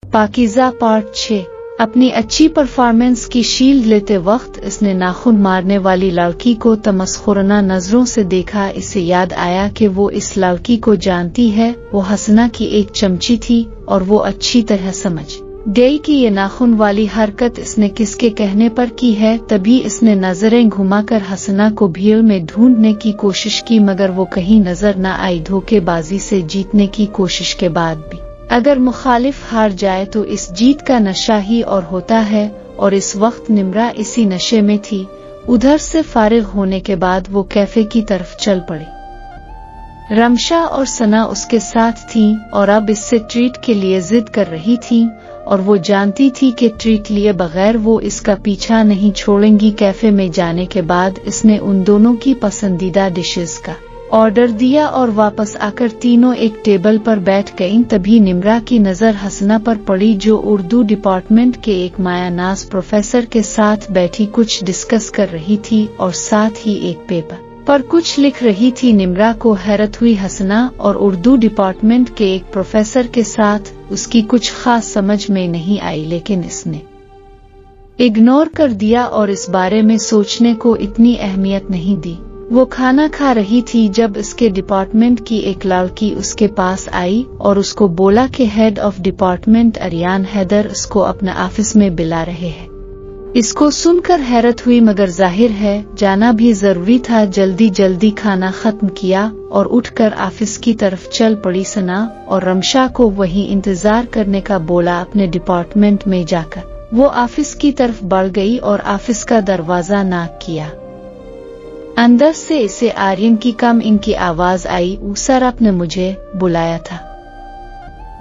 Pakeezah part 6। अपनी अच्छी performance की शील्ड लेते वक्त इसने नाखून मारने वाली लड़की को तमस्खुराना नजरों से देखा। इसे याद आया कि वो इस लड़की को जानती है। वो हसना की एक चमची थी और वो अच्छी तरह समझ गई कि ये नाखून वाली हरकत इसने किसके कहने पर की है। तभी इसने नजरें घुमाकर हसना को भीड़ में ढूंढने की कोशिश की, मगर वो कहीं नजर न आई। धोखेबाजी से जीतने की कोशिश के बाद भी अगर मुखालिफ हार जाए तो इस जीत का नशा ही और होता है, और इस वक्त निम्रा इसी नशे में थी। उधर से फारिग होने के बाद वो कैफे की तरफ चल पड़ी। रमशा और सना उसके साथ थीं और अब इससे ट्रीट के लिए जिद कर रही थीं, और वो जानती थी कि ट्रीट लिए बगैर वो इसका पीछा नहीं छोड़ेंगी। कैफे में जाने के बाद इसने उन दोनों की पसंदीदा डिशेस का ऑर्डर दिया और वापस आकर तीनों एक टेबल पर बैठ गईं। तभी निम्रा की नजर हसना पर पड़ी, जो उर्दू डिपार्टमेंट के एक मायानाज प्रोफेसर के साथ बैठी कुछ डिस्कस कर रही थी और साथ ही एक पेपर पर कुछ लिख रही थी। निम्रा को हैरत हुई। हसना और उर्दू डिपार्टमेंट के एक प्रोफेसर के साथ उसकी कुछ खास समझ में नहीं आई, लेकिन इसने इग्नोर कर दिया और इस बारे में सोचने को इतनी अहमियत नहीं दी। वो खाना खा रही थी जब इसके डिपार्टमेंट की एक लड़की उसके पास आई और उसको बोला कि head of department Ariyan Haider उसको अपने ऑफिस में बुला रहे हैं। इसको सुनकर हैरत हुई, मगर जाहिर है जाना भी जरूरी था। जल्दी जल्दी खाना खत्म किया और उठकर ऑफिस की तरफ चल पड़ी। सना और रमशा को वहीं इंतजार करने का बोला। अपने डिपार्टमेंट में जाकर वो ऑफिस की तरफ बढ़ गई और ऑफिस का दरवाजा नॉक किया। अंदर से इसे आर्यन की कम इनकी आवाज आई। सर, आपने मुझे बुलाया था।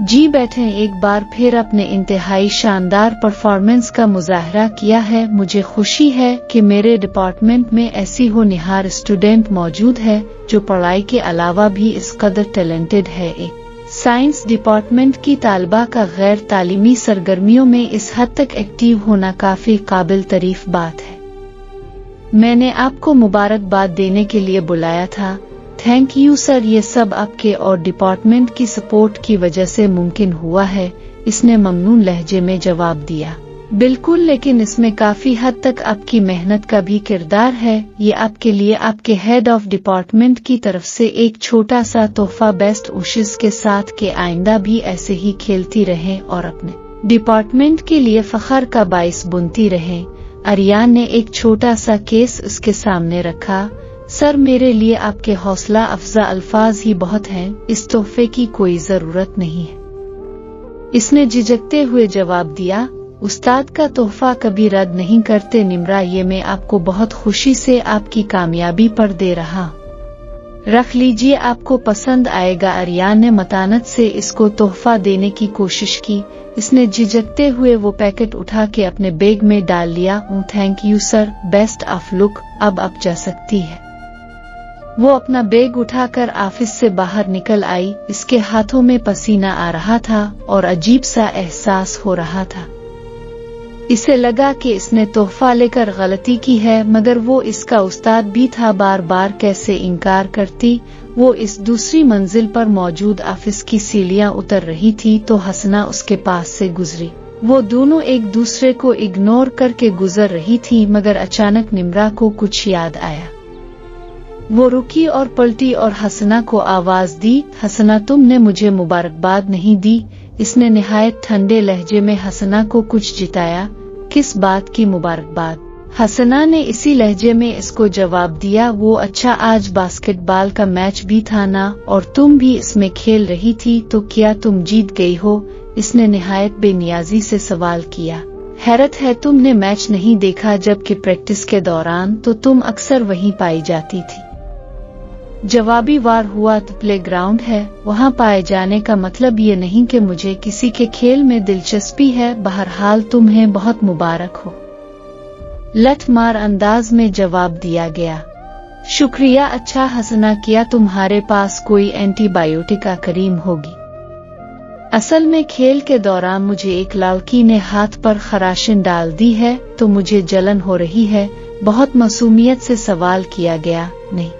जी बैठे। एक बार फिर अपने इंतहाई शानदार परफॉर्मेंस का मुजाहरा किया है। मुझे खुशी है कि मेरे डिपार्टमेंट में ऐसी होनहार स्टूडेंट मौजूद है जो पढ़ाई के अलावा भी इस कदर टैलेंटेड है। एक साइंस डिपार्टमेंट की तालिबा का गैर तालीमी सरगर्मियों में इस हद तक एक्टिव होना काफी काबिल तारीफ बात है। मैंने आपको मुबारकबाद देने के लिए बुलाया था। थैंक यू सर, ये सब आपके और डिपार्टमेंट की सपोर्ट की वजह से मुमकिन हुआ है, इसने ममनून लहजे में जवाब दिया। बिल्कुल, लेकिन इसमें काफी हद तक आपकी मेहनत का भी किरदार है। ये आपके लिए आपके हेड ऑफ डिपार्टमेंट की तरफ से एक छोटा सा तोहफा। बेस्ट विशेस के साथ के आइंदा भी ऐसे ही खेलती रहें और अपने डिपार्टमेंट के लिए फख्र का बाइस बुनती रहें। आर्यन ने एक छोटा सा केस उसके सामने रखा। सर, मेरे लिए आपके हौसला अफजा अल्फाज ही बहुत हैं, इस तोहफे की कोई जरूरत नहीं है, इसने झिझकते हुए जवाब दिया। उस्ताद का तोहफा कभी रद्द नहीं करते निम्रा, ये मैं आपको बहुत खुशी से आपकी कामयाबी पर दे रहा। रख लीजिए, आपको पसंद आएगा। आर्यन ने मतानत से इसको तोहफा देने की कोशिश की। इसने झिझकते हुए वो पैकेट उठा के अपने बैग में डाल लिया। Thank you sir, best of look, अब आप जा सकती है। वो अपना बैग उठाकर ऑफिस से बाहर निकल आई। इसके हाथों में पसीना आ रहा था और अजीब सा एहसास हो रहा था। इसे लगा कि इसने तोहफा लेकर गलती की है, मगर वो इसका उस्ताद भी था, बार बार कैसे इनकार करती। वो इस दूसरी मंजिल पर मौजूद ऑफिस की सीढ़ियां उतर रही थी तो हसना उसके पास से गुजरी। वो दोनों एक दूसरे को इग्नोर करके गुजर रही थी, मगर अचानक निम्रा को कुछ याद आया। वो रुकी और पलटी और हसना को आवाज दी। हसना, तुमने मुझे मुबारकबाद नहीं दी। इसने निहायत ठंडे लहजे में हसना को कुछ जिताया। किस बात की मुबारकबाद? हसना ने इसी लहजे में इसको जवाब दिया। वो अच्छा, आज बास्केटबॉल का मैच भी था ना, और तुम भी इसमें खेल रही थी, तो क्या तुम जीत गई हो? इसने निहायत बेनियाजी से सवाल किया। हैरत है, तुमने मैच नहीं देखा, जबकि प्रैक्टिस के दौरान तो तुम अक्सर वहीं पाई जाती थी। जवाबी वार हुआ। तो प्लेग्राउंड है, वहाँ पाए जाने का मतलब ये नहीं कि मुझे किसी के खेल में दिलचस्पी है। बहरहाल तुम्हें बहुत मुबारक हो, लठमार अंदाज में जवाब दिया गया। शुक्रिया। अच्छा, हसना, किया तुम्हारे पास कोई एंटीबायोटिक क्रीम होगी? असल में खेल के दौरान मुझे एक लड़की ने हाथ पर खराशिन डाल दी है, तो मुझे जलन हो रही है। बहुत मासूमियत से सवाल किया गया। नहीं,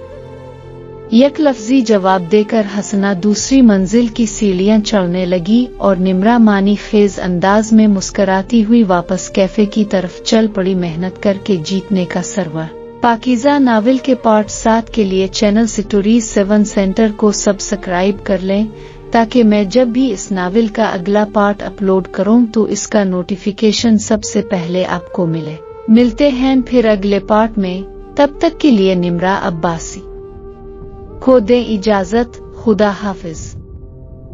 یک लफ्जी जवाब देकर हसना दूसरी मंजिल की सीढ़ियां चढ़ने लगी और निम्रा मानी खेज अंदाज में मुस्कराती हुई वापस कैफे की तरफ चल पड़ी। मेहनत करके जीतने का सर्वर पाकीज़ा नावल के पार्ट 7 के लिए चैनल स्टोरीज 7 सेंटर को सब्सक्राइब कर लें ताकि मैं जब भी इस नावल का अगला पार्ट अपलोड करूं तो इसका नोटिफिकेशन सबसे पहले आपको मिले। मिलते हैं फिर अगले पार्ट में, तब तक के लिए निम्रा अब्बासी को दें इजाजत। खुदा हाफिज।